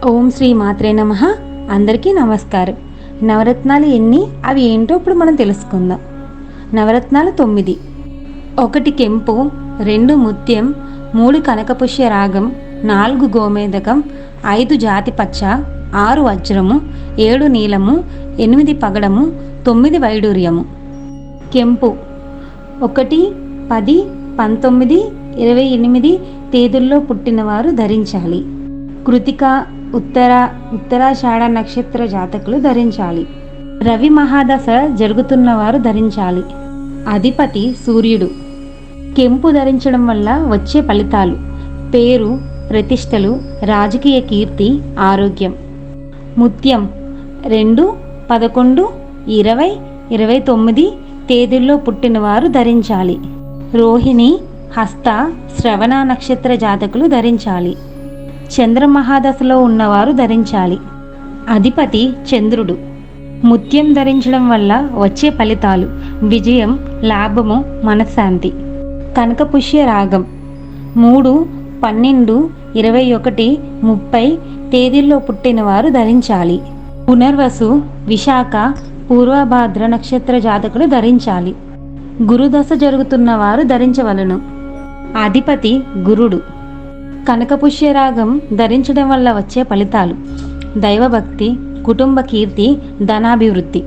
ఓం శ్రీ మాత్రే నమః. అందరికీ నమస్కారం. నవరత్నాలు ఎన్ని, అవి ఏంటో ఇప్పుడు మనం తెలుసుకుందాం. నవరత్నాలు 9. 1 కెంపు, 2 ముత్యం, 3 కనకపుష్య రాగం, 4 గోమేదకం, 5 జాతి పచ్చ, 6 వజ్రము, 7 నీలము, 8 పగడము, 9 వైడూర్యము. కెంపు 1, 10, 19, 28 తేదీల్లో పుట్టినవారు ధరించాలి. కృతిక, ఉత్తరాషాఢ నక్షత్ర జాతకులు ధరించాలి. రవి మహాదశ జరుగుతున్నవారు ధరించాలి. అధిపతి సూర్యుడు. కెంపు ధరించడం వల్ల వచ్చే ఫలితాలు: పేరు, ప్రతిష్టలు, రాజకీయ కీర్తి, ఆరోగ్యం. ముత్యం 2, 11, 20, 29 తేదీల్లో పుట్టినవారు ధరించాలి. రోహిణి, హస్త, శ్రవణ నక్షత్ర జాతకులు ధరించాలి. చంద్రమహాదశలో ఉన్నవారు ధరించాలి. అధిపతి చంద్రుడు. ముత్యం ధరించడం వల్ల వచ్చే ఫలితాలు: విజయం, లాభము, మనశ్శాంతి. కనకపుష్య రాగం 3, 12, 21, 30 తేదీల్లో పుట్టినవారు ధరించాలి. పునర్వసు, విశాఖ, పూర్వభాద్ర నక్షత్ర జాతకులు ధరించాలి. గురుదశ జరుగుతున్నవారు ధరించవలను. అధిపతి గురుడు. కనకపుష్య రాగం ధరించడం వల్ల వచ్చే ఫలితాలు: దైవభక్తి, కుటుంబ కీర్తి, ధనాభివృద్ధి.